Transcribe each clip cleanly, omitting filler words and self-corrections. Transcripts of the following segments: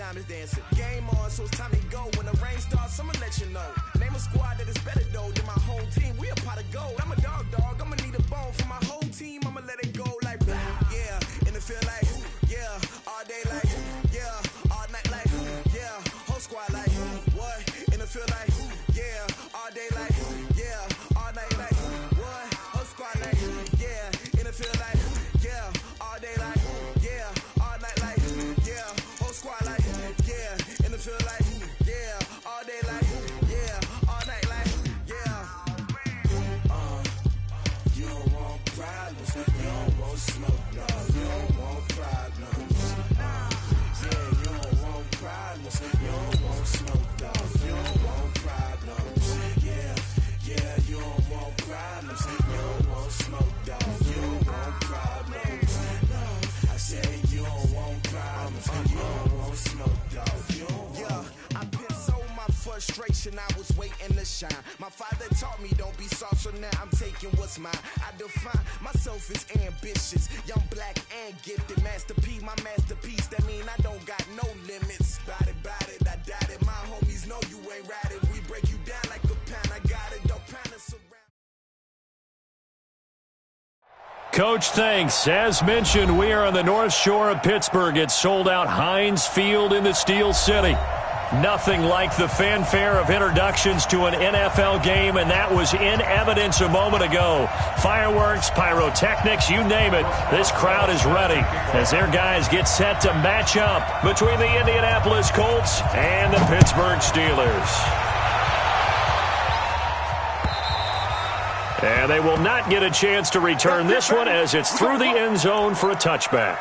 diamonds dancing. Game on, so it's time to go. When the rain starts, I'ma let you know. Name a squad that is better though than my whole team. We a pot of gold. I'm a dog. I'ma need a bone for my whole team. I'ma let it go like, yeah. In the field like, yeah. All day like, yeah. All night like, yeah. Whole squad like, what? In the field like, yeah. All day like, yeah. All night like, what? Whole squad like, yeah. In the field like, yeah. All day like, yeah. All night like, yeah. Whole squad like, yeah. In the field like, yeah. All day like, yeah. All night like, yeah. You don't want problems. You don't want smoke, no. You don't want problems. Yeah, you don't want problems. You don't want smoke, dog. You don't want problems. Yeah, you don't want problems. You don't want smoke, dog. You don't want problems. No, I said you don't want problems. You don't want smoke, dog. You don't want. Yeah, I've been so my frustration. I was waiting to shine. My father taught me don't be soft, so now I'm taking what's mine. I define myself as ambitious, young, black, and gifted. Master P, my masterpiece. That mean I don't got no limits. Bout it, I doubt it. My homies know you ain't ratted. We break you down like a pan. I got it, don't pan us around. Coach, thanks. As mentioned, we are on the North Shore of Pittsburgh. It's sold out Heinz Field in the Steel City. Nothing like the fanfare of introductions to an NFL game, and that was in evidence a moment ago. Fireworks, pyrotechnics, you name it. This crowd is ready as their guys get set to match up between the Indianapolis Colts and the Pittsburgh Steelers. And they will not get a chance to return this one as it's through the end zone for a touchback.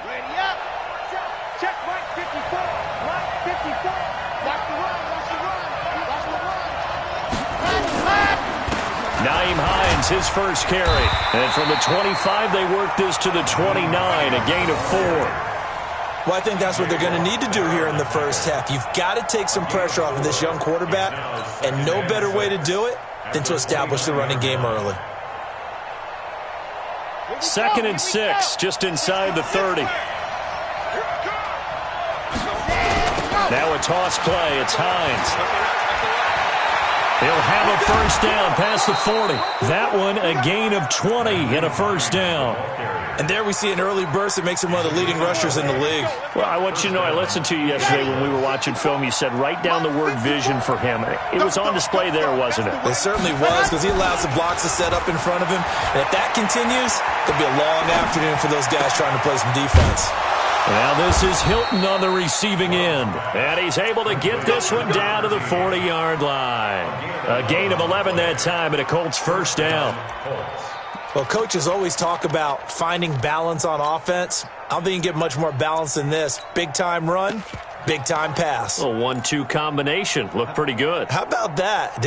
Ready up. Check right 54. Right 54. Watch the run. Watch the run. Watch the run. Nyheim Hines, his first carry. And from the 25, they work this to the 29, a gain of 4. Well, I think that's what they're going to need to do here in the first half. You've got to take some pressure off of this young quarterback, and no better way to do it than to establish the running game early. 2nd and 6, just inside the 30. Now a toss play. It's Hines. He'll have a first down past the 40. That one a gain of 20 and a first down. And there we see an early burst that makes him one of the leading rushers in the league. Well, I want you to know, I listened to you yesterday when we were watching film. You said write down the word vision for him. It was on display there, wasn't it? It certainly was, because he allows the blocks to set up in front of him. And if that continues, it'll be a long afternoon for those guys trying to play some defense. Now this is Hilton on the receiving end. And he's able to get this one down to the 40-yard line. A gain of 11 that time and a Colts first down. Well, coaches always talk about finding balance on offense. I don't think you can get much more balance than this. Big-time run, big-time pass. A 1-2 combination. Looked pretty good. How about that?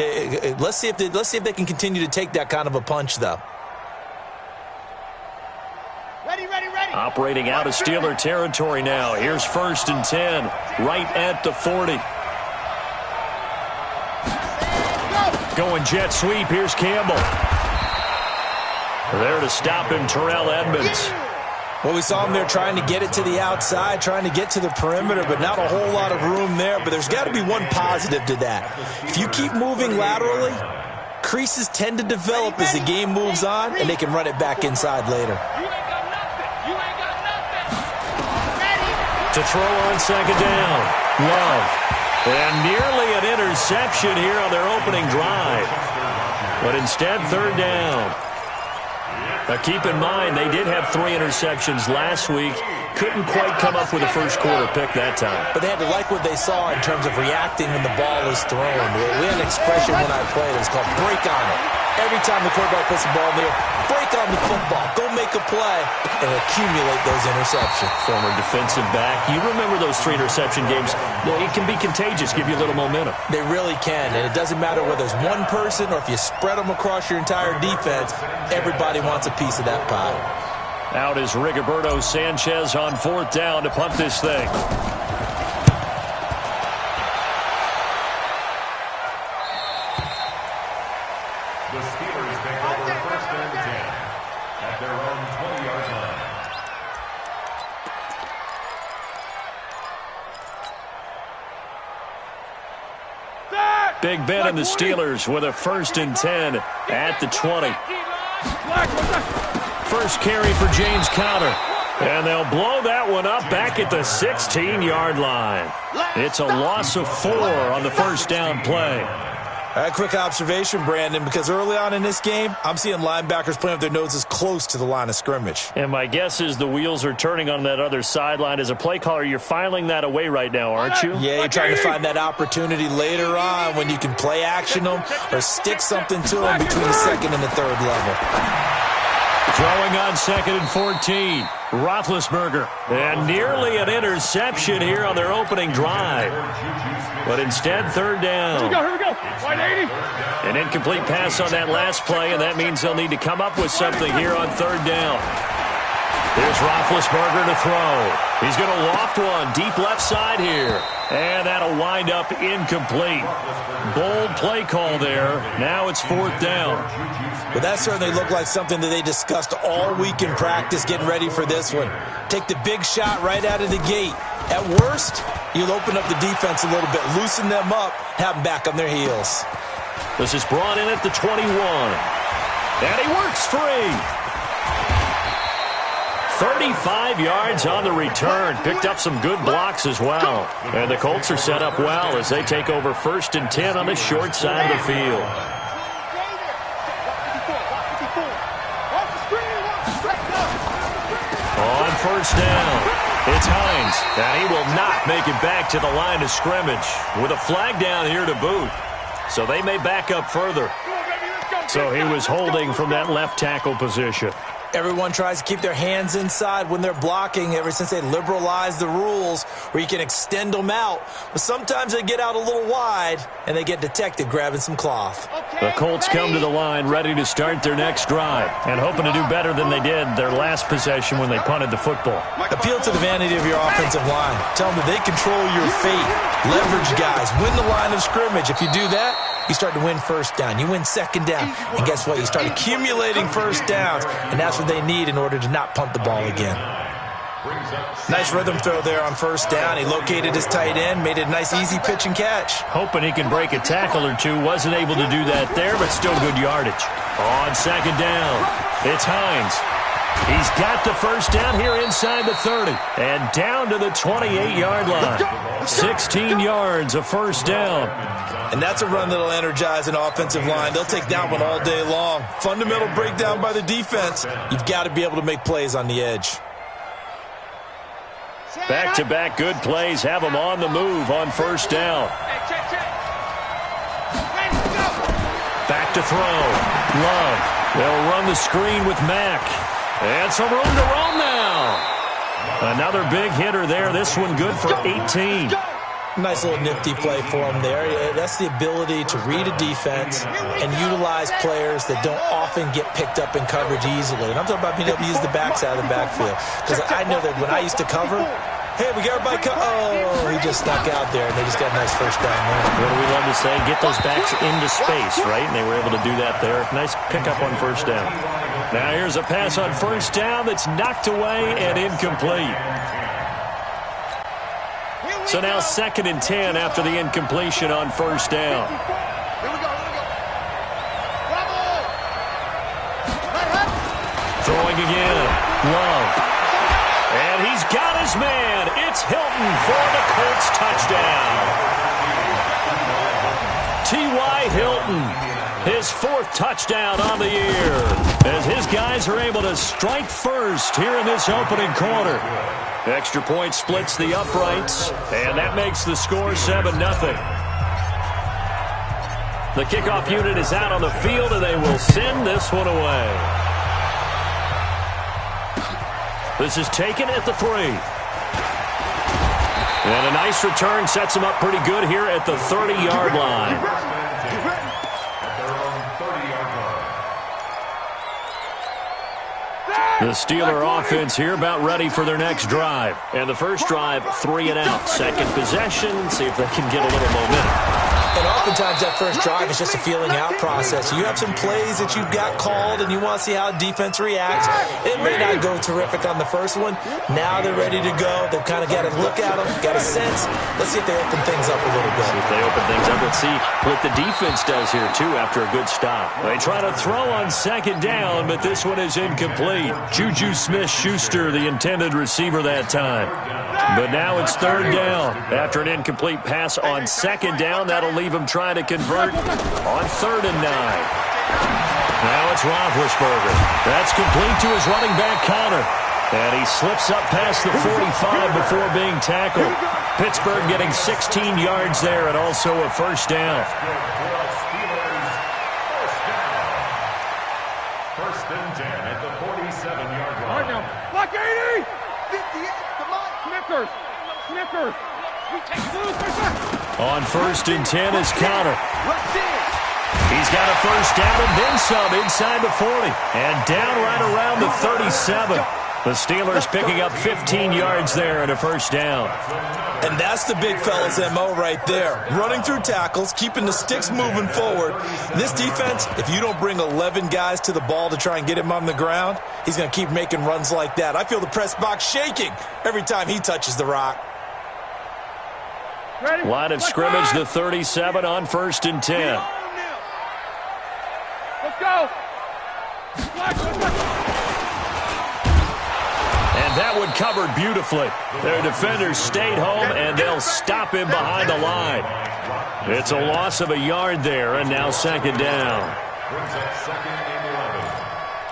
Let's see if they can continue to take that kind of a punch, though. Ready. Operating out of Steeler territory now. Here's 1st and 10, right at the 40. Going jet sweep. Here's Campbell. There to stop him, Terrell Edmonds. Well, we saw him there trying to get it to the outside, trying to get to the perimeter, but not a whole lot of room there. But there's got to be one positive to that. If you keep moving laterally, creases tend to develop as the game moves on, and they can run it back inside later. To throw on 2nd down. Love. And nearly an interception here on their opening drive. But instead, 3rd down. Now, keep in mind, they did have 3 interceptions last week. Couldn't quite come up with a first quarter pick that time. But they had to like what they saw in terms of reacting when the ball is thrown. We had an expression when I played. It was called break on it. Every time the quarterback puts the ball in the air, break on the football. Go make a play and accumulate those interceptions. Former defensive back. You remember those 3 interception games. It can be contagious, give you a little momentum. They really can, and it doesn't matter whether it's one person or if you spread them across your entire defense, everybody wants a piece of that pie. Out is Rigoberto Sanchez on 4th down to punt this thing. The Steelers take over 1st and 10. been, and the Steelers with a 1st and 10 at the 20. First carry for James Conner. And they'll blow that one up back at the 16-yard line. It's a loss of 4 on the first down play. A quick observation, Brandon, because early on in this game, I'm seeing linebackers playing with their noses close to the line of scrimmage. And my guess is the wheels are turning on that other sideline. As a play caller, you're filing that away right now, aren't you? Yeah, you're trying to find that opportunity later on when you can play action them or stick something to them between the second and the third level. Throwing on 2nd and 14. Roethlisberger. And nearly an interception here on their opening drive. But instead, 3rd down. Here we go. 180. An incomplete pass on that last play, and that means they'll need to come up with something here on 3rd down. Here's Roethlisberger to throw. He's going to loft one deep left side here. And that'll wind up incomplete. Bold play call there. Now it's 4th down. But that certainly looked like something that they discussed all week in practice getting ready for this one. Take the big shot right out of the gate. At worst, you'll open up the defense a little bit, loosen them up, have them back on their heels. This is brought in at the 21. And he works free. 35 yards on the return. Picked up some good blocks as well. And the Colts are set up well as they take over 1st and 10 on the short side of the field. On 1st down, it's Hines. And he will not make it back to the line of scrimmage with a flag down here to boot. So they may back up further. So he was holding from that left tackle position. Everyone tries to keep their hands inside when they're blocking ever since they liberalized the rules where you can extend them out. But sometimes they get out a little wide and they get detected grabbing some cloth. The Colts come to the line ready to start their next drive and hoping to do better than they did their last possession when they punted the football. Appeal to the vanity of your offensive line. Tell them that they control your fate. Leverage guys. Win the line of scrimmage. If you do that, you start to win 1st down. You win 2nd down. And guess what? You start accumulating 1st downs. And that's what they need in order to not punt the ball again. Nice rhythm throw there on 1st down. He located his tight end, made it a nice easy pitch and catch. Hoping he can break a tackle or two. Wasn't able to do that there, but still good yardage. On 2nd down, it's Hines. He's got the 1st down here inside the 30 and down to the 28-yard line. 16 yards of 1st down. And that's a run that'll energize an offensive line. They'll take that one all day long. Fundamental breakdown by the defense. You've got to be able to make plays on the edge. Back-to-back good plays have them on the move on 1st down. Back to throw. Love. They'll run the screen with Mack. And some room to roam now. Another big hitter there. This one good for 18. Nice little nifty play for him there. That's the ability to read a defense and utilize players that don't often get picked up in coverage easily. And I'm talking about being able to use the backside of the backfield. Because I know that when I used to cover, hey, we got everybody oh, he just snuck out there, and they just got a nice 1st down there. What do we love to say? Get those backs into space, right? And they were able to do that there. Nice pickup on 1st down. Now here's a pass on 1st down that's knocked away and incomplete. So now 2nd and 10 after the incompletion on 1st down. Throwing again. Love. And he's got his man. It's Hilton for the Colts touchdown. T.Y. Hilton, his 4th touchdown on the year, as his guys are able to strike first here in this opening quarter. Extra point splits the uprights, and that makes the score 7-0. The kickoff unit is out on the field, and they will send this one away. This is taken at the 3. And a nice return sets him up pretty good here at the 30-yard line. The Steeler offense here about ready for their next drive. And the first drive, 3 and out. Second possession, see if they can get a little momentum. And oftentimes that first drive is just a feeling out process. You have some plays that you've got called and you want to see how defense reacts. It may not go terrific on the first one. Now they're ready to go. They've kind of got a look at them, got a sense. Let's see if they open things up a little bit. See if they open things up. Let's see what the defense does here, too, after a good stop. They try to throw on second down, but this one is incomplete. Juju Smith-Schuster, the intended receiver that time. But now it's third down. After an incomplete pass on second down, that'll leave him trying to convert on 3rd and 9. Now it's Roethlisberger. That's complete to his running back, Connor. And he slips up past the 45 before being tackled. Pittsburgh getting 16 yards there and also a first down. First and 10 at the 47-yard line. All right, now. Block 80! 58, come on. Snickers. Snickers. We take loose. On 1st and 10 is Connor. He's got a first down and then some inside the 40. And down right around the 37. The Steelers picking up 15 yards there and a first down. And that's the big fella's MO right there. Running through tackles, keeping the sticks moving forward. This defense, if you don't bring 11 guys to the ball to try and get him on the ground, he's going to keep making runs like that. I feel the press box shaking every time he touches the rock. Ready? Line of scrimmage, the 37 on 1st and 10. Let's go. And that one covered beautifully. Their defenders stayed home, and they'll stop him behind the line. It's a loss of a yard there, and now second down. Brings up 2nd and 11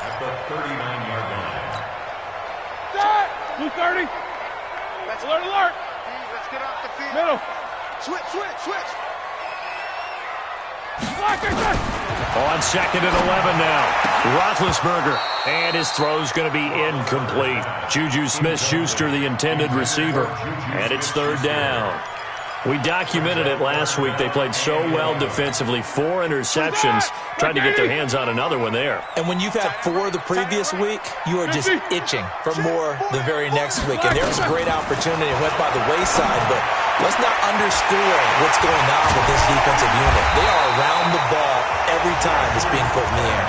at the 39-yard line. Blue 30. Alert, alert. Let's get off the field. Middle. Switch. On 2nd and 11 now. Roethlisberger. And his throw's going to be incomplete. Juju Smith-Schuster, the intended receiver. And it's 3rd down. We documented it last week. They played so well defensively. 4 interceptions. Tried to get their hands on another one there. And when you've had 4 the previous week, you are just itching for more the very next week. And there's a great opportunity. It went by the wayside, but let's not underscore what's going on with this defensive unit. They are around the ball every time it's being put in the air.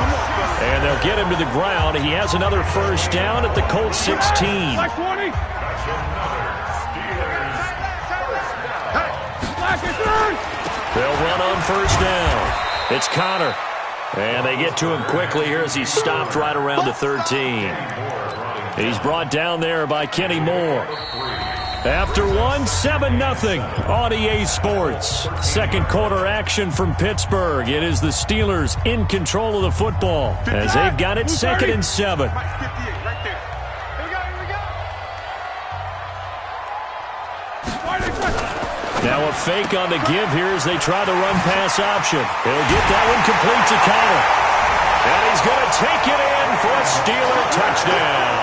And they'll get him to the ground. He has another first down at the Colts 16. Black 20. They'll run on first down. It's Connor. And they get to him quickly here as he's stopped right around the 13. He's brought down there by Kenny Moore. After one, 7-0 on EA Sports. Second quarter action from Pittsburgh. It is the Steelers in control of the football as they've got it 2nd and 7. Now a fake on the give here as they try the run-pass option. He'll get that one complete to Connor. And he's going to take it in for a Steeler touchdown.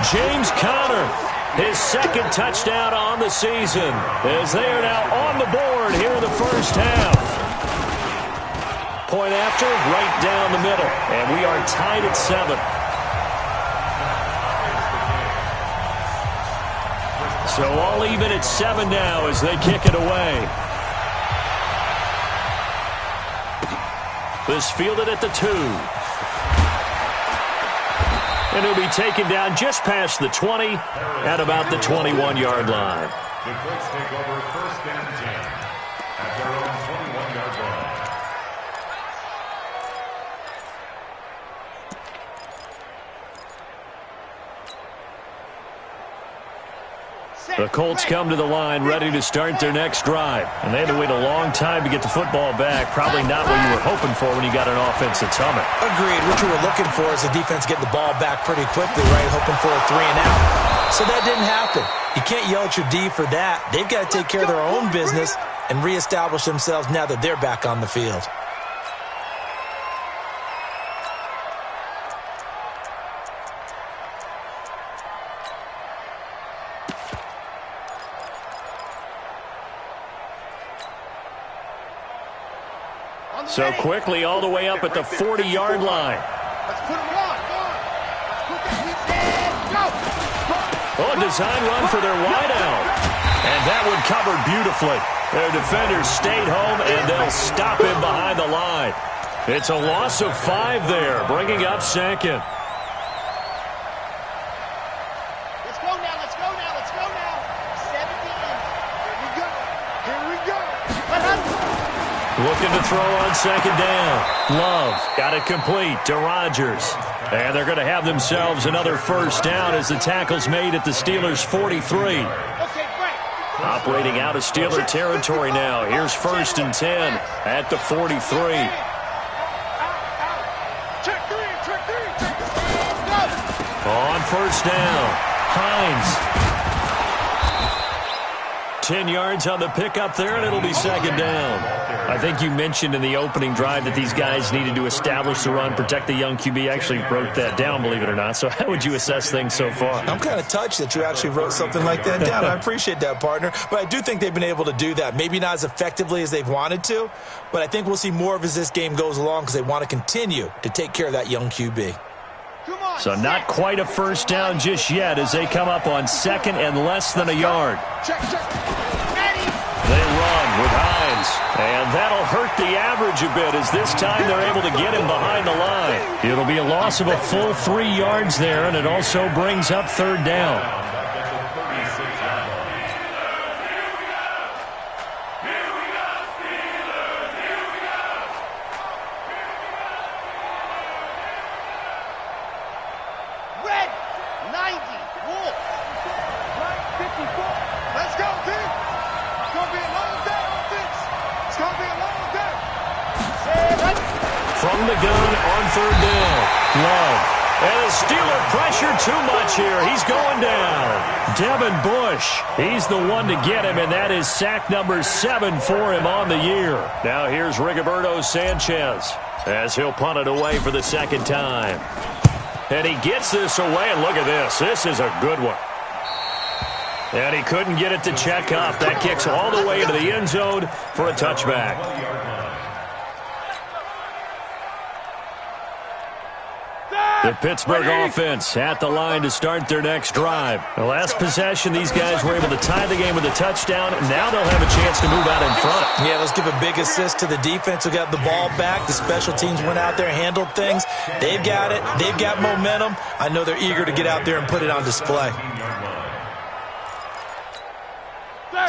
James Conner, his 2nd touchdown on the season, as they are now on the board here in the first half. Point after, right down the middle. And we are tied at 7. So all even at 7 now as they kick it away. This fielded at the 2. And he'll be taken down just past the 20 at about the 21-yard line. The Colts take over 1st and 10 at their own 21-yard line. The Colts come to the line ready to start their next drive. And they had to wait a long time to get the football back. Probably not what you were hoping for when you got an offense that's humming. Agreed. What you were looking for is the defense getting the ball back pretty quickly, right? Hoping for a 3 and out. So that didn't happen. You can't yell at your D for that. They've got to take care of their own business and reestablish themselves now that they're back on the field. So quickly all the way up at the 40-yard line. Let's put him on. Let's put that heat in. Go. Oh, design run for their wideout. And that one covered beautifully. Their defenders stayed home, and they'll stop him behind the line. It's a loss of 5 there, bringing up second. Let's go now, let's go now, let's go now. 17. Here we go. Here we go. Looking to throw on second down. Love got it complete to Rodgers. And they're going to have themselves another first down as the tackle's made at the Steelers' 43. Okay, break. Operating out of Steeler territory now. Here's 1st and 10 at the 43. Check three. Go. On first down, Hines. 10 yards on the pickup there, and it'll be second down. I think you mentioned in the opening drive that these guys needed to establish the run, protect the young QB. Actually wrote that down, believe it or not. So how would you assess things so far? I'm kind of touched that you actually wrote something like that down. I appreciate that, partner. But I do think they've been able to do that. Maybe not as effectively as they've wanted to, but I think we'll see more of as this game goes along because they want to continue to take care of that young QB. So not quite a first down just yet as they come up on second and less than a yard. Check. They run with Hines, and that'll hurt the average a bit as this time they're able to get him behind the line. It'll be a loss of a full 3 yards there, and it also brings up third down. Red 90. Wolf. Right 54. Let's go, team. It's going to be a long day on this. It's going to be a long day. From the gun on third down. Love. And the Steeler pressure too much here. He's going down. Devin Bush. He's the one to get him, and that is sack number 7 for him on the year. Now here's Rigoberto Sanchez as he'll punt it away for the second time. And he gets this away, and look at this. This is a good one. And he couldn't get it to check up. That kicks all the way into the end zone for a touchback. The Pittsburgh offense at the line to start their next drive. The last possession, these guys were able to tie the game with a touchdown. Now they'll have a chance to move out in front. Yeah, let's give a big assist to the defense who got the ball back. The special teams went out there, handled things. They've got it. They've got momentum. I know they're eager to get out there and put it on display.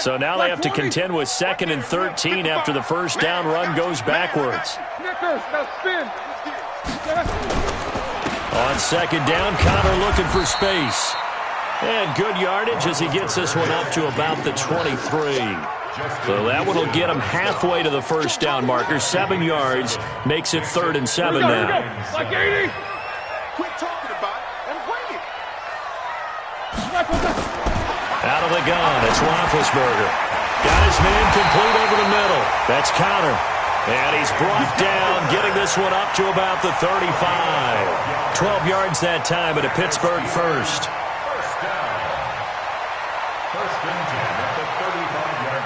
So now they have to contend with 2nd and 13 after the first down run goes backwards. Snickers, now spin. On second down, Connor looking for space. And good yardage as he gets this one up to about the 23. So that one will get him halfway to the first down marker. 7 yards makes it 3rd and 7 now. Like 80. Quit talking about it and bring it. Out of the gun, it's Roethlisberger. Got his man complete over the middle. That's Connor. And he's brought down, getting this one up to about the 35. 12 yards that time at a Pittsburgh first. First down. First and 10 at the 35-yard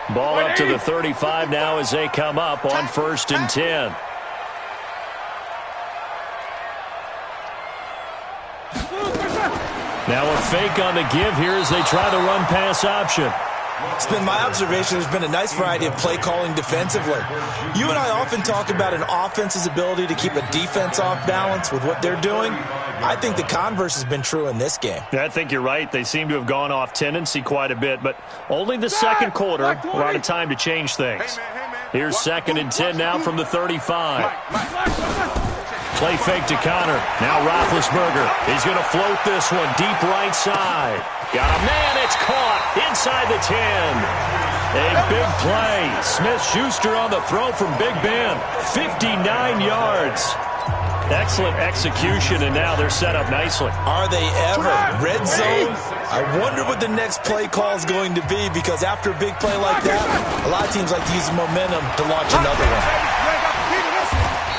line. Ball up to the 35 now as they come up on 1st and 10. Now a fake on the give here as they try the run-pass option. It's been my observation there's been a nice variety of play calling defensively. You and I often talk about an offense's ability to keep a defense off balance with what they're doing. I think the converse has been true in this game. Yeah, I think you're right. They seem to have gone off tendency quite a bit, but only the second quarter, a lot of time to change things. Here's 2nd and 10 now from the 35. Play fake to Connor. Now Roethlisberger. He's going to float this one deep right side. Got a man. It's caught inside the 10. A big play. Smith-Schuster on the throw from Big Ben. 59 yards. Excellent execution, and now they're set up nicely. Are they ever? Red zone? I wonder what the next play call is going to be, because after a big play like that, a lot of teams like to use the momentum to launch another one.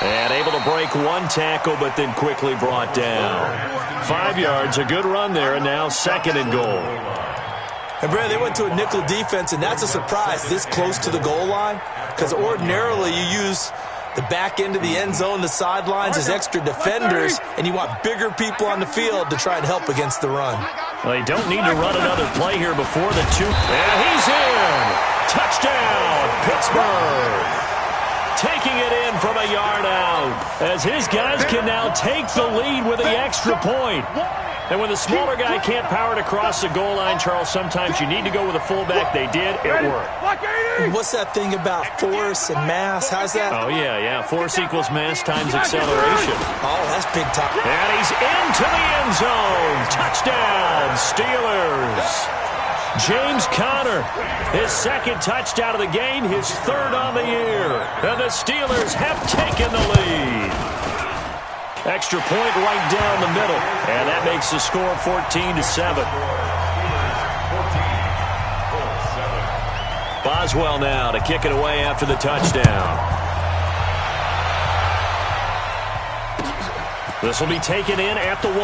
And able to break one tackle, but then quickly brought down. 5 yards, a good run there, and now 2nd and goal. And, Brad, they went to a nickel defense, and that's a surprise this close to the goal line, because ordinarily you use The back end of the end zone, the sidelines is extra defenders, and you want bigger people on the field to try and help against the run. Well, they don't need to run another play here before the two. And he's in. Touchdown, Pittsburgh. Taking it in from a yard out, as his guys can now take the lead with the extra point. And when the smaller guy can't power it across the goal line, Charles, sometimes you need to go with a fullback. They did. It worked. What's that thing about force and mass? How's that? Oh, yeah. Force equals mass times acceleration. Oh, that's big time. And he's into the end zone. Touchdown, Steelers. James Conner, his second touchdown of the game, his third on the year. And the Steelers have taken the lead. Extra point right down the middle. And that makes the score 14-7. Boswell now to kick it away after the touchdown. This will be taken in at the 1.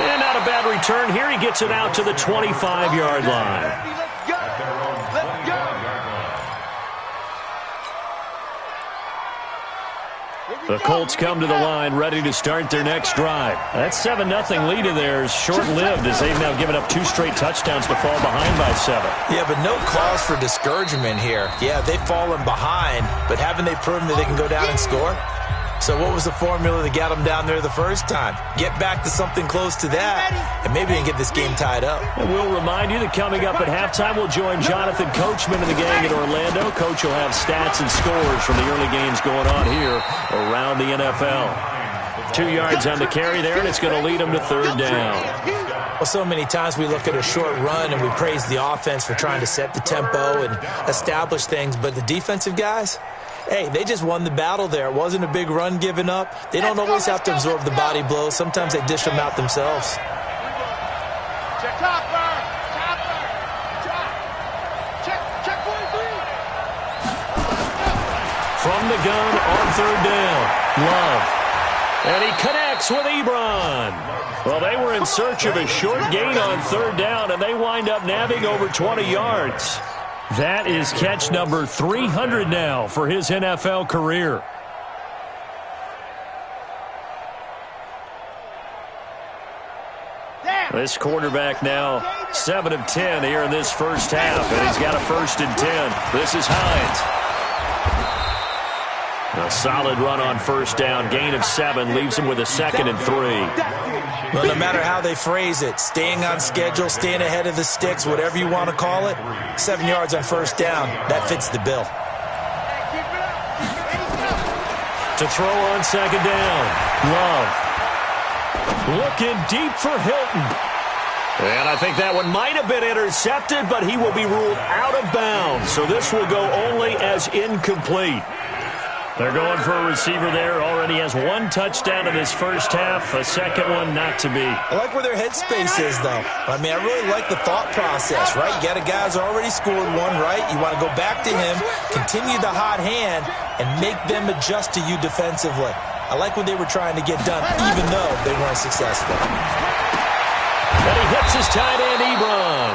And not a bad return here. He gets it out to the 25-yard line. Let's go. Let's go. The Colts come to the line ready to start their next drive. That 7-0 lead of theirs short-lived as they've now given up 2 straight touchdowns to fall behind by 7. Yeah, but no cause for discouragement here. Yeah, they've fallen behind, but haven't they proven that they can go down and score? So what was the formula that got them down there the first time? Get back to something close to that, and maybe they can get this game tied up. And we'll remind you that coming up at halftime, we'll join Jonathan Coachman and the gang in Orlando. Coach will have stats and scores from the early games going on here around the NFL. 2 yards on the carry there, and it's going to lead them to third down. Well, so many times we look at a short run and we praise the offense for trying to set the tempo and establish things, but the defensive guys, hey, they just won the battle there. It wasn't a big run given up. They don't always have to absorb the body blows. Sometimes they dish them out themselves. Check Topper. Check 43. From the gun on third down, Love. And he connects with Ebron. Well, they were in search of a short gain on third down, and they wind up nabbing over 20 yards. That is catch number 300 now for his NFL career. This quarterback now 7 of 10 here in this first half, and he's got a 1st and 10. This is Hines. A solid run on first down. Gain of 7 leaves him with a 2nd and 3. Well, no matter how they phrase it, staying on schedule, staying ahead of the sticks, whatever you want to call it, 7 yards on first down, that fits the bill. To throw on second down, Love. Looking deep for Hilton. And I think that one might have been intercepted, but he will be ruled out of bounds. So this will go only as incomplete. They're going for a receiver there. Already has 1 touchdown in this first half. A second one not to be. I like where their headspace is, though. I mean, I really like the thought process, right? You got a guy who's already scored 1, right? You want to go back to him, continue the hot hand, and make them adjust to you defensively. I like what they were trying to get done, even though they weren't successful. And he hits his tight end, Ebron.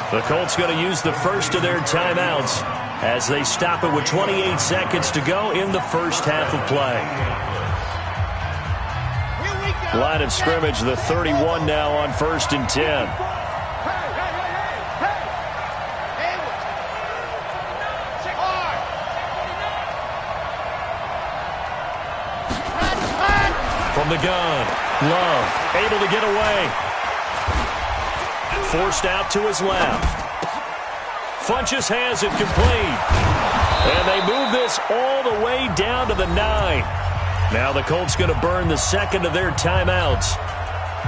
The Colts going to use the first of their timeouts as they stop it with 28 seconds to go in the first half of play. Line of scrimmage, the 31 now on 1st and 10. From the gun, Love able to get away. Forced out to his left. Funchess has it complete. And they move this all the way down to the 9. Now the Colts going to burn the second of their timeouts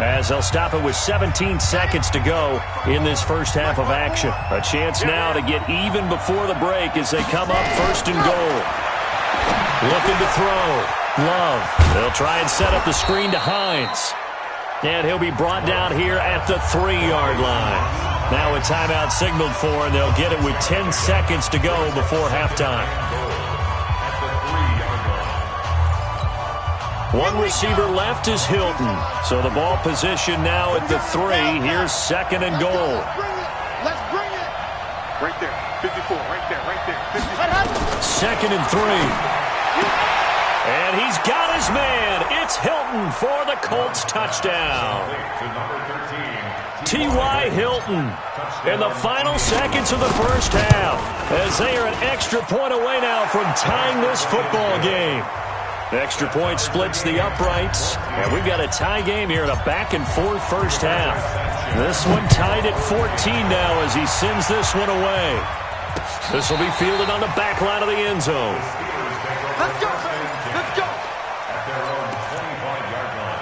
as they'll stop it with 17 seconds to go in this first half of action. A chance now to get even before the break as they come up 1st and goal. Looking to throw. Love. They'll try and set up the screen to Hines. And he'll be brought down here at the 3-yard line. Now a timeout signaled for, and they'll get it with 10 seconds to go before halftime. One receiver left is Hilton. So the ball position now at the 3. Here's 2nd and goal. Let's bring it. Right there. 54. Right there. 54. 2nd and 3. And he's got his man. It's Hilton for the Colts touchdown. T.Y. Hilton in the final seconds of the first half, as they are an extra point away now from tying this football game. Extra point splits the uprights, and we've got a tie game here in a back-and-forth first half. This one tied at 14 now as he sends this one away. This will be fielded on the back line of the end zone. Let's go, man. Let's go. At their own 25-yard line.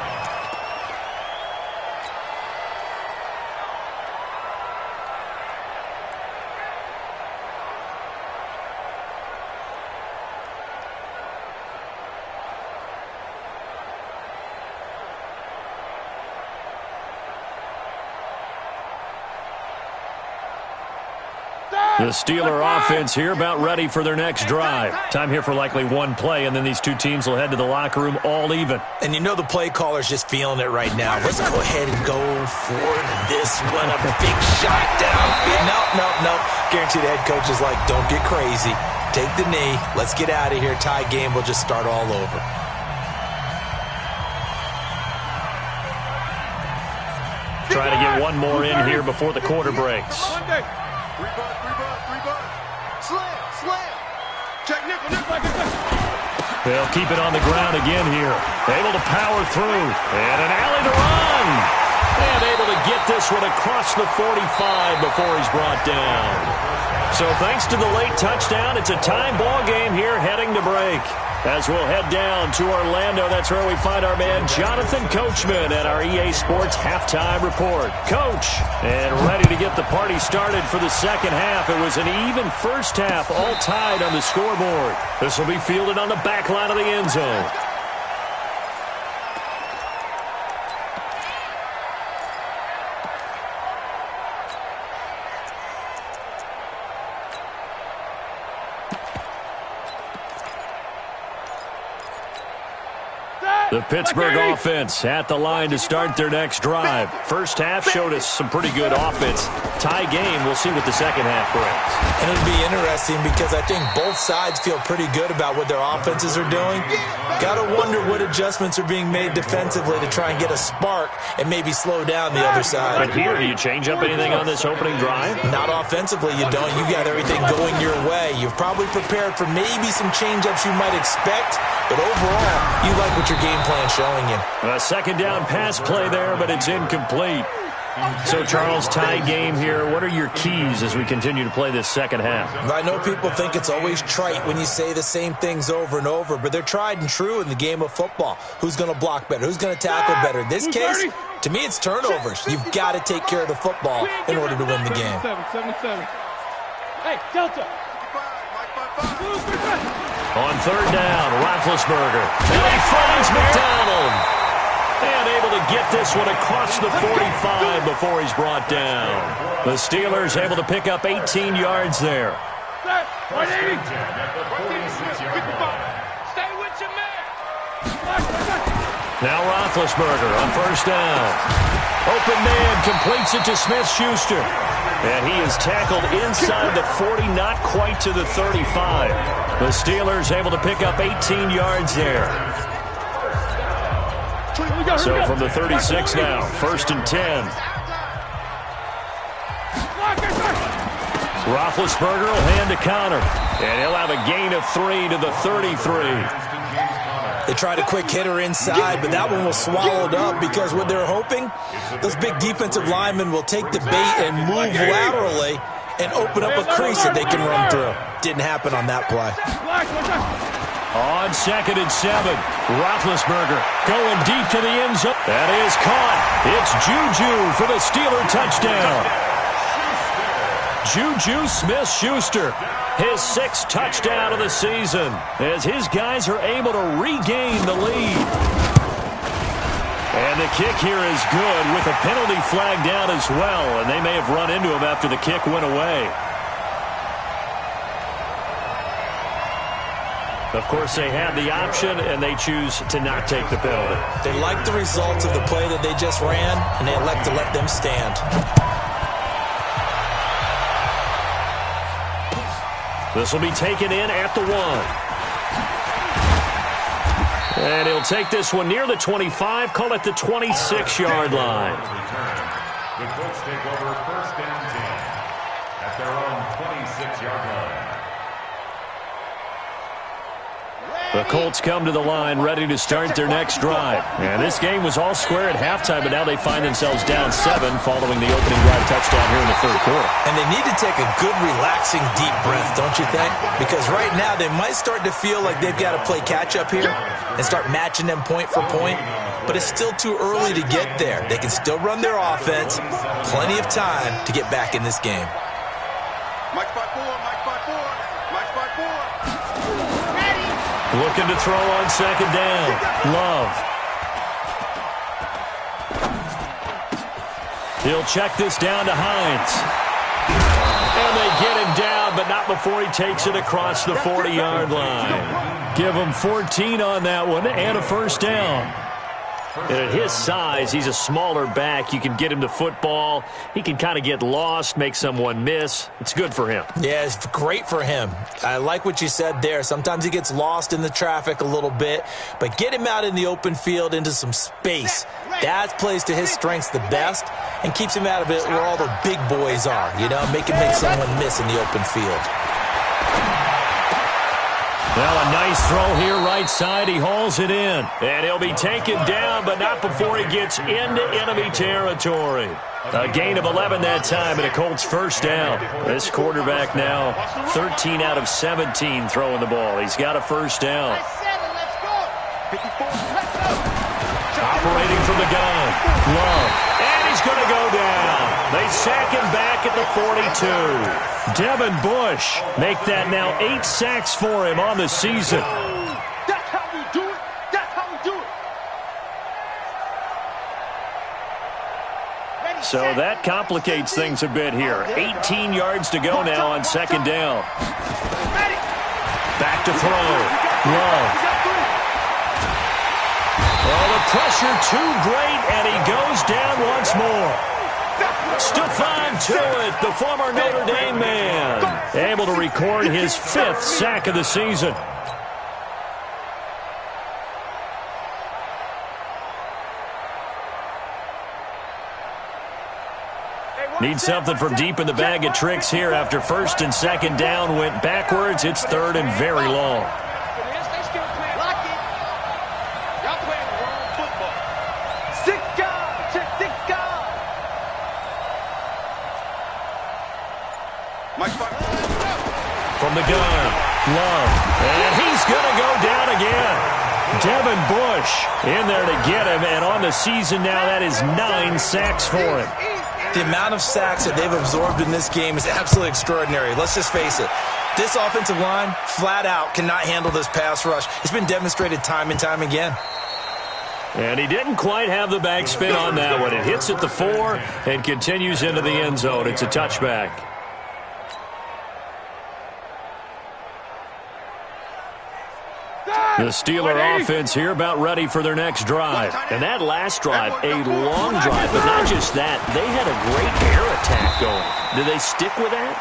The Steeler offense here about ready for their next drive. Time here for likely one play, and then these two teams will head to the locker room all even. And you know the play caller's just feeling it right now. Let's go ahead and go for this one. A big shot downfield. No. Guarantee the head coach is like, don't get crazy. Take the knee. Let's get out of here. Tie game. We'll just start all over. Try to get one more in here before the quarter breaks. Slam. Check nickel. They'll keep it on the ground again here. Able to power through. And an alley to run. And able to get this one across the 45 before he's brought down. So thanks to the late touchdown, it's a tie ball game here heading to break. As we'll head down to Orlando, that's where we find our man Jonathan Coachman at our EA Sports Halftime Report. Coach, and ready to get the party started for the second half. It was an even first half, all tied on the scoreboard. This will be fielded on the back line of the end zone. The Pittsburgh offense at the line to start their next drive. First half showed us some pretty good offense. Tie game, we'll see what the second half brings. And it'll be interesting because I think both sides feel pretty good about what their offenses are doing. Got to wonder what adjustments are being made defensively to try and get a spark and maybe slow down the other side. But here, do you change up anything on this opening drive? Not offensively, you don't. You got everything going your way. You've probably prepared for maybe some change-ups you might expect, but overall, you like what your game plan showing you. A second down pass play there, but it's incomplete. So, Charles, tie game here. What are your keys as we continue to play this second half? I know people think it's always trite when you say the same things over and over, but they're tried and true in the game of football. Who's going to block better? Who's going to tackle better? In this case, to me, it's turnovers. You've got to take care of the football in order to win the game. 77. Hey, Delta. On third down, Roethlisberger. And he finds McDonald. And able to get this one across the 45 before he's brought down. The Steelers able to pick up 18 yards there. Stay with your man. Now Roethlisberger on first down. Open man completes it to Smith-Schuster. And he is tackled inside the 40, not quite to the 35. The Steelers able to pick up 18 yards there. So from the 36 now, 1st and 10. Roethlisberger will hand a counter. And he'll have a gain of 3 to the 33. They tried a quick hitter inside, but that one was swallowed up because what they're hoping, those big defensive linemen will take the bait and move laterally and open up a crease that they can run through. Didn't happen on that play. On 2nd and 7, Roethlisberger going deep to the end zone. That is caught. It's Juju for the Steeler touchdown. Juju Smith-Schuster, his 6th touchdown of the season, as his guys are able to regain the lead. And the kick here is good with a penalty flag down as well, and they may have run into him after the kick went away. Of course, they had the option, and they choose to not take the penalty. They like the results of the play that they just ran, and they elect to let them stand. This will be taken in at the 1. And he'll take this one near the 25, call it the 26-yard line. The Colts take over first and 10 at their own 26-yard line. The Colts come to the line ready to start their next drive. And this game was all square at halftime, but now they find themselves down 7 following the opening drive touchdown here in the third quarter. And they need to take a good, relaxing, deep breath, don't you think? Because right now they might start to feel like they've got to play catch-up here and start matching them point for point. But it's still too early to get there. They can still run their offense. Plenty of time to get back in this game. Mike 5-4, Mike 5-4, Mike 5-4. Looking to throw on second down. Love. He'll check this down to Hines. And they get him down, but not before he takes it across the 40-yard line. Give him 14 on that one and a first down. And at his size, he's a smaller back. You can get him to football. He can kind of get lost, make someone miss. It's good for him. Yeah, it's great for him. I like what you said there. Sometimes he gets lost in the traffic a little bit, but get him out in the open field into some space. That plays to his strengths the best and keeps him out of it where all the big boys are, you know, make someone miss in the open field. Well, a nice throw here right side. He hauls it in. And he'll be taken down, but not before he gets into enemy territory. A gain of 11 that time and a Colts first down. This quarterback now 13 out of 17 throwing the ball. He's got a first down. Operating from the gun. Love. And he's going to go down. They sack him back at the 42. Devin Bush make that now 8 sacks for him on the season. That's how we do it. That's how we do it. So that complicates things a bit here. 18 yards to go now on second down. Back to throw. Love. Oh, the pressure too great, and he goes down once more. Stephon Tuitt, the former Notre Dame man, able to record his 5th sack of the season. Need something from deep in the bag of tricks here after first and second down went backwards. It's third and very long. From the gun, Love, and he's going to go down again. Devin Bush in there to get him, and on the season now, that is 9 sacks for him. The amount of sacks that they've absorbed in this game is absolutely extraordinary. Let's just face it. This offensive line, flat out, cannot handle this pass rush. It's been demonstrated time and time again. And he didn't quite have the backspin on that one. It hits at the 4 and continues into the end zone. It's a touchback. The Steeler offense here about ready for their next drive. And that last drive, a long drive, but not just that. They had a great air attack going. Do they stick with that?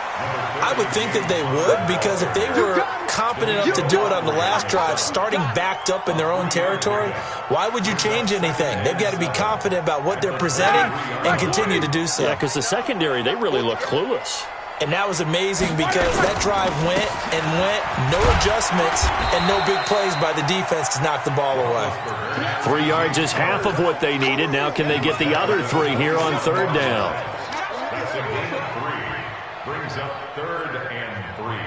I would think that they would, because if they were competent enough to do it on the last drive, starting backed up in their own territory, why would you change anything? They've got to be confident about what they're presenting and continue to do so. Yeah, because the secondary, they really look clueless. And that was amazing because that drive went and went, no adjustments, and no big plays by the defense to knock the ball away. 3 yards is half of what they needed. Now can they get the other 3 here on third down? That's a gain of 3. Brings up 3rd and 3.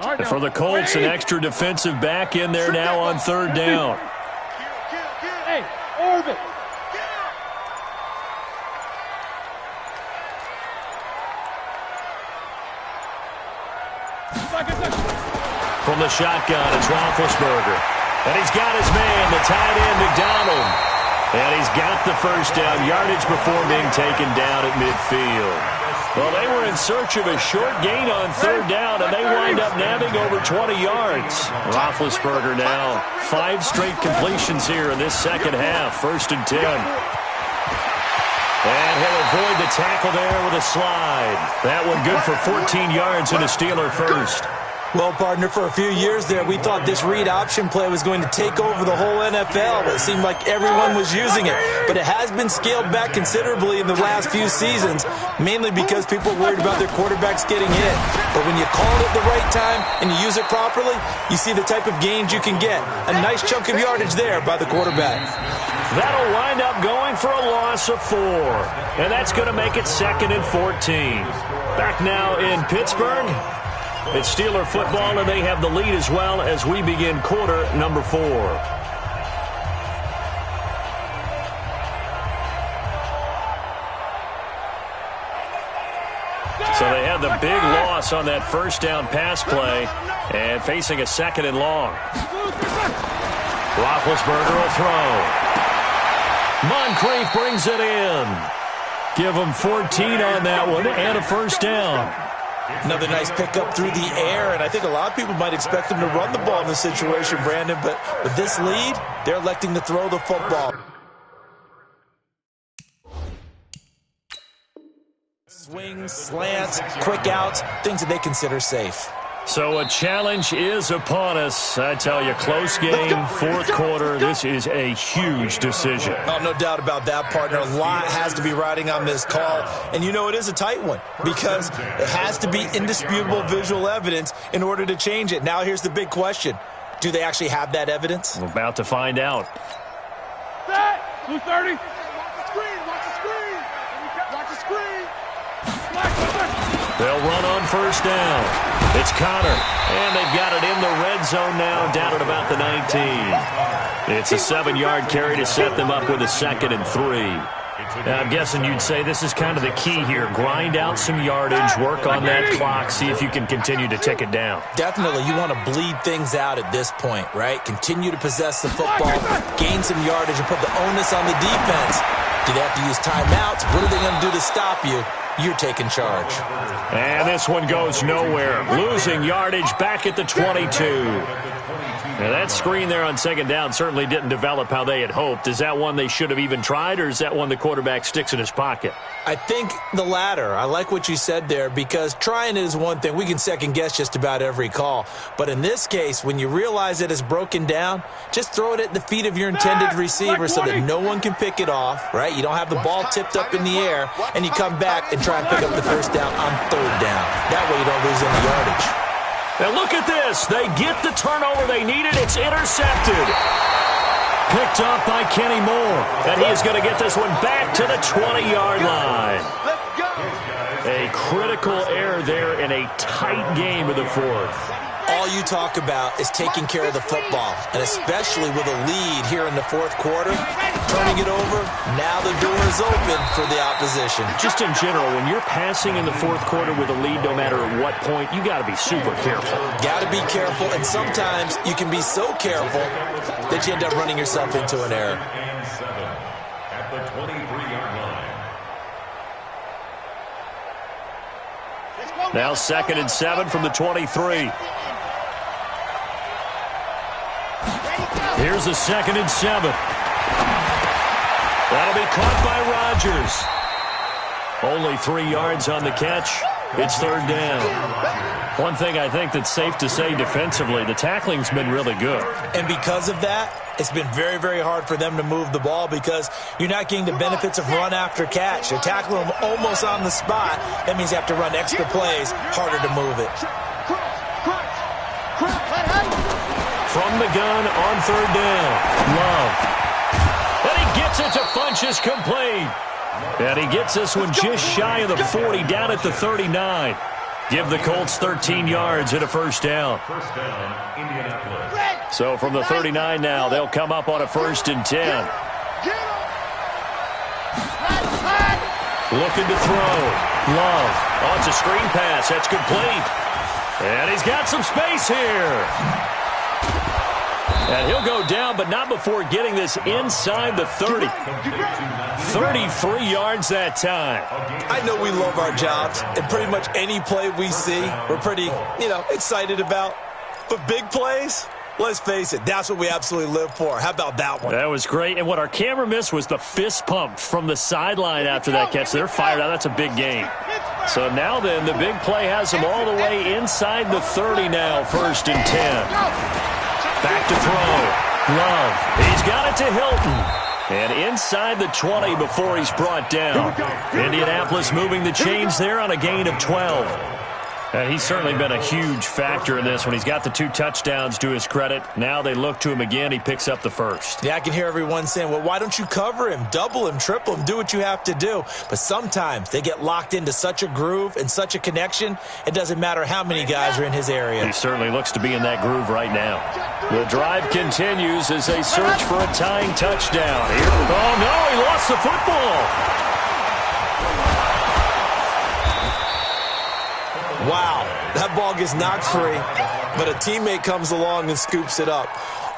And for the Colts, an extra defensive back in there now on third down. Hey, orbit. From the shotgun, it's Roethlisberger. And he's got his man, the tight end, McDonald. And he's got the first down, yardage before being taken down at midfield. Well, they were in search of a short gain on third down, and they wind up nabbing over 20 yards. Roethlisberger now 5 straight completions here in this second half. 1st and 10. And he'll avoid the tackle there with a slide. That one good for 14 yards and a Steeler first. Well, partner, for a few years there, we thought this read option play was going to take over the whole NFL. It seemed like everyone was using it. But it has been scaled back considerably in the last few seasons, mainly because people are worried about their quarterbacks getting hit. But when you call it at the right time and you use it properly, you see the type of gains you can get. A nice chunk of yardage there by the quarterback. That'll wind up going for a loss of 4. And that's going to make it 2nd and 14. Back now in Pittsburgh. It's Steeler football, and they have the lead as well as we begin quarter number 4. So they have the big loss on that first down pass play and facing a 2nd and long. Roethlisberger will throw. Moncrief brings it in. Give them 14 on that one and a first down. Another nice pickup through the air, and I think a lot of people might expect them to run the ball in this situation, Brandon, but with this lead, they're electing to throw the football. Swings, slants, quick outs, things that they consider safe. So a challenge is upon us. I tell you, close game, 4th quarter. This is a huge decision. Oh, no doubt about that, partner. A lot has to be riding on this call. And you know it is a tight one because it has to be indisputable visual evidence in order to change it. Now here's the big question. Do they actually have that evidence? We're about to find out. Set! 230. Watch the screen. Watch the screen. Watch the screen. They'll run on first down. It's Connor, and they've got it in the red zone now, down at about the 19. It's a 7-yard carry to set them up with a 2nd and 3. Now, I'm guessing you'd say this is kind of the key here. Grind out some yardage, work on that clock, see if you can continue to tick it down. Definitely. You want to bleed things out at this point, right? Continue to possess the football, gain some yardage, and put the onus on the defense. Do they have to use timeouts? What are they going to do to stop you? You're taking charge. And this one goes nowhere. Losing yardage back at the 22. Now that screen there on 2nd down certainly didn't develop how they had hoped. Is that one they should have even tried, or is that one the quarterback sticks in his pocket? I think the latter. I like what you said there because trying it is one thing. We can second-guess just about every call. But in this case, when you realize it is broken down, just throw it at the feet of your intended receiver so that no one can pick it off, right? You don't have the ball tipped up in the air, and you come back and try and pick up the first down on 3rd down. That way you don't lose any yardage. Now look at this. They get the turnover they needed. It's intercepted. Picked up by Kenny Moore. And he is going to get this one back to the 20-yard line. A critical error there in a tight game of the 4th. All you talk about is taking care of the football, and especially with a lead here in the 4th quarter, turning it over, now the door is open for the opposition. Just in general, when you're passing in the 4th quarter with a lead, no matter at what point, you got to be super careful. Got to be careful, and sometimes you can be so careful that you end up running yourself into an error. And 7 at the 23-yard line. Now 2nd and 7 from the 23. Here's a 2nd and 7. That'll be caught by Rodgers. Only 3 yards on the catch. It's 3rd down. One thing I think that's safe to say defensively, the tackling's been really good. And because of that, it's been very, very hard for them to move the ball because you're not getting the benefits of run after catch. You're tackling them almost on the spot. That means you have to run extra plays, harder to move it. From the gun on 3rd down, Love. And he gets it to Funchess complete. And he gets this one just shy of the 40, down at the 39. Give the Colts 13 yards and a first down. First down, Indianapolis. So from the 39 now, they'll come up on a 1st and 10. Looking to throw. Love. Oh, it's a screen pass. That's complete. And he's got some space here. And he'll go down, but not before getting this inside the 30. 33 yards that time. I know we love our jobs, and pretty much any play we see, we're pretty, excited about. But big plays, let's face it, that's what we absolutely live for. How about that one? That was great. And what our camera missed was the fist pump from the sideline after that catch. They're fired out. That's a big game. So now then, the big play has them all the way inside the 30 now, 1st and 10. Back to throw. Love. He's got it to Hilton. And inside the 20 before he's brought down. Indianapolis moving the chains there on a gain of 12. And he's certainly been a huge factor in this when he's got the 2 touchdowns to his credit. Now they look to him again. He picks up the first. Yeah, I can hear everyone saying, well, why don't you cover him, double him, triple him, do what you have to do. But sometimes they get locked into such a groove and such a connection, it doesn't matter how many guys are in his area. He certainly looks to be in that groove right now. The drive continues as they search for a tying touchdown. Here. Oh, no, he lost the football. Wow, that ball gets knocked free, but a teammate comes along and scoops it up.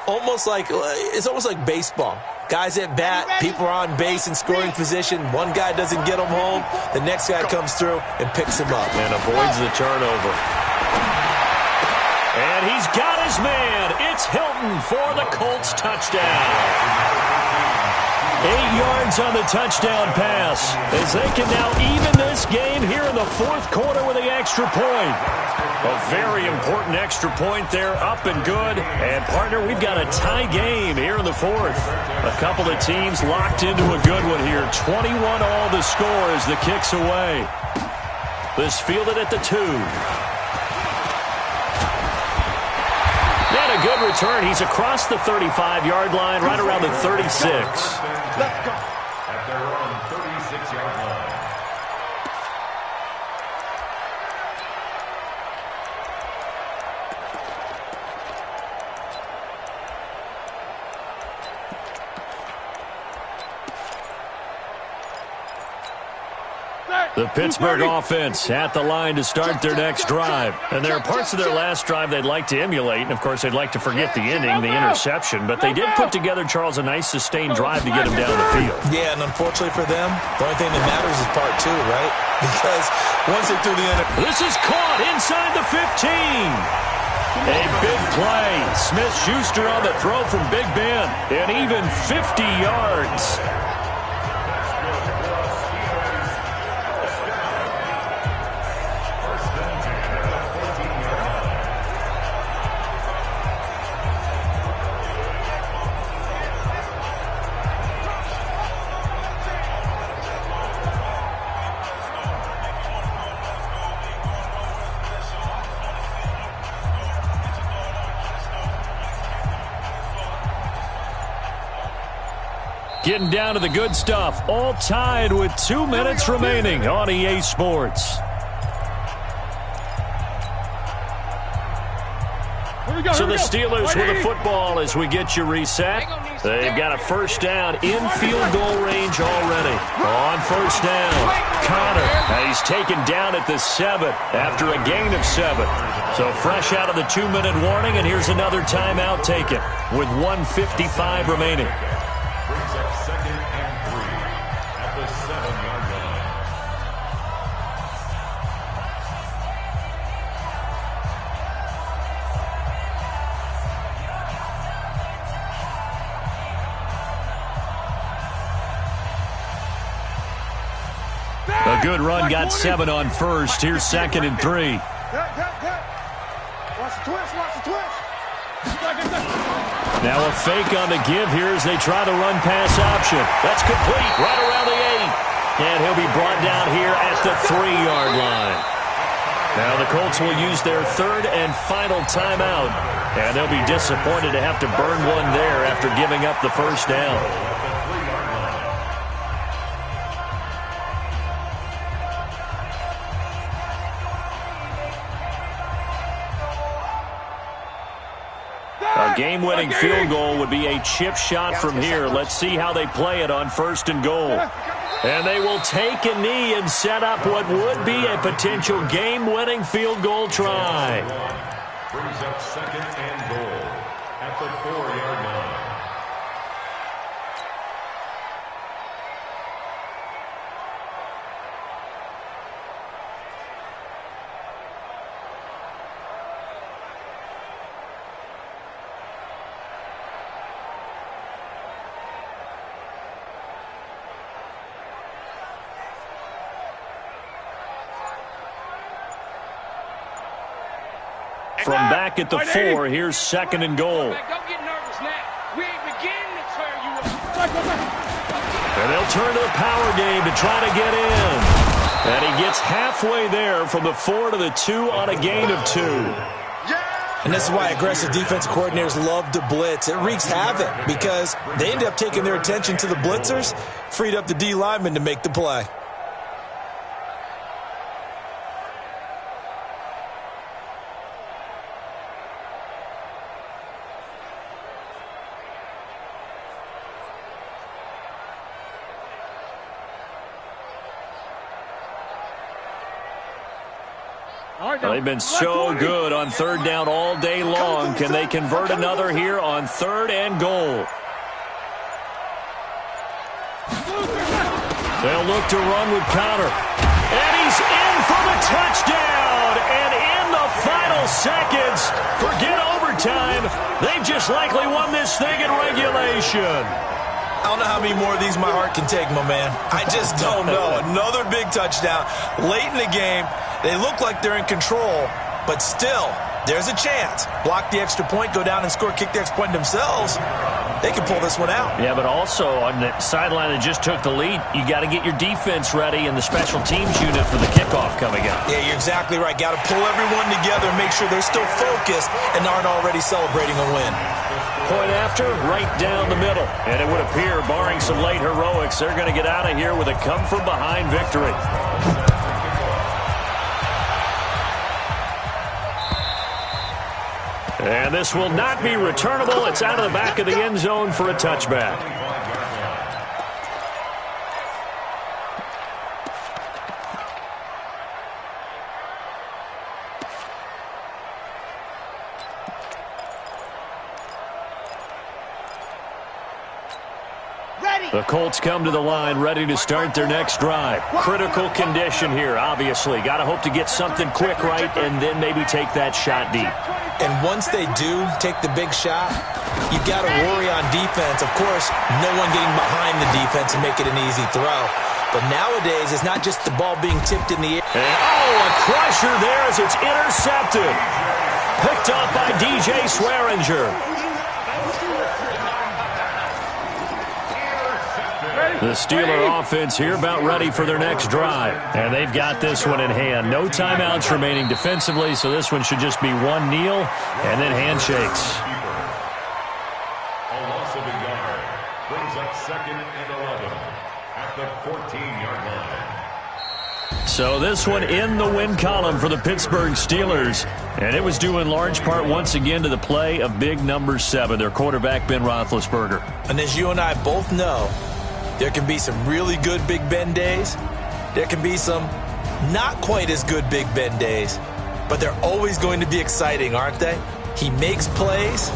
It's almost like baseball. Guys at bat, people are on base in scoring position. One guy doesn't get him home. The next guy comes through and picks him up. And avoids the turnover. And he's got his man. It's Hilton for the Colts touchdown. 8 yards on the touchdown pass as they can now even this game here in the 4th quarter with the extra point. A very important extra point there, up and good. And, partner, we've got a tie game here in the 4th. A couple of teams locked into a good one here. 21 all the score as the kick's away. This fielded at the 2. And a good return. He's across the 35-yard line, right around the 36. Let's go. At their own 36-yard line. The Pittsburgh offense at the line to start their next drive. And there are parts of their last drive they'd like to emulate. And, of course, they'd like to forget the ending, the interception. But they did put together, Charles, a nice sustained drive to get them down the field. Yeah, and unfortunately for them, the only thing that matters is part 2, right? Because once they threw the end, this is caught inside the 15. A big play. Smith-Schuster on the throw from Big Ben. And even 50 yards. Getting down to the good stuff. All tied with 2 minutes remaining on EA Sports. So the Steelers with the football as we get you reset. They've got a first down in field goal range already. On first down, Connor. He's taken down at the 7 after a gain of 7. So fresh out of the 2-minute warning, and here's another timeout taken with 1:55 remaining. Brings up 2nd and 3 at the 7-yard line. A good run, got 7 on first. Here's 2nd and 3. Watch the twist, watch the twist. Now a fake on the give here as they try the run pass option. That's complete right around the 8. And he'll be brought down here at the 3-yard line. Now the Colts will use their 3rd and final timeout. And they'll be disappointed to have to burn one there after giving up the first down. A game-winning field goal would be a chip shot from here. Let's see how they play it on 1st and goal. And they will take a knee and set up what would be a potential game-winning field goal try. Brings up 2nd and goal at at the 4-yard line. From back at the 4, here's 2nd and goal. Don't get nervous now. We ain't beginning to tear you up. And they'll turn to the power game to try to get in. And he gets halfway there from the 4 to the 2 on a gain of 2. And this is why aggressive defensive coordinators love to blitz. It wreaks havoc because they end up taking their attention to the blitzers, freed up the D lineman to make the play. They've been so good on 3rd down all day long. Can they convert another here on 3rd and goal? They'll look to run with Connor. And he's in for the touchdown. And in the final seconds, forget overtime. They've just likely won this thing in regulation. I don't know how many more of these my heart can take, my man. I just don't know. Another big touchdown. Late in the game, they look like they're in control, but still, there's a chance. Block the extra point, go down and score, kick the extra point themselves. They can pull this one out. Yeah, but also on the sideline that just took the lead, you got to get your defense ready and the special teams unit for the kickoff coming up. Yeah, you're exactly right. Got to pull everyone together and make sure they're still focused and aren't already celebrating a win. Point after, right down the middle. And it would appear, barring some late heroics, they're going to get out of here with a come-from-behind victory. And this will not be returnable. It's out of the back of the end zone for a touchback. The Colts come to the line ready to start their next drive. Critical condition here, obviously. Got to hope to get something quick right and then maybe take that shot deep. And once they do take the big shot, you've got to worry on defense. Of course, no one getting behind the defense and make it an easy throw. But nowadays, it's not just the ball being tipped in the air. And, a crusher there as it's intercepted. Picked up by DJ Swearinger. The Steeler offense here about ready for their next drive. And they've got this one in hand. No timeouts remaining defensively, so this one should just be one kneel and then handshakes. A loss of a yard brings up 2nd and 11 at the 14-yard line. So this one in the win column for the Pittsburgh Steelers. And it was due in large part once again to the play of big number 7, their quarterback Ben Roethlisberger. And as you and I both know, there can be some really good Big Ben days. There can be some not quite as good Big Ben days. But they're always going to be exciting, aren't they? He makes plays.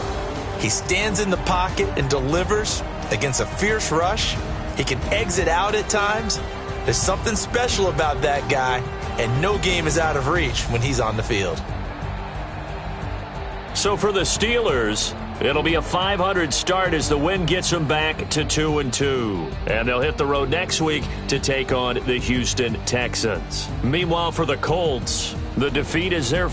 He stands in the pocket and delivers against a fierce rush. He can exit out at times. There's something special about that guy, and no game is out of reach when he's on the field. So for the Steelers, it'll be a 500 start as the win gets them back to 2-2. And they'll hit the road next week to take on the Houston Texans. Meanwhile, for the Colts, the defeat is their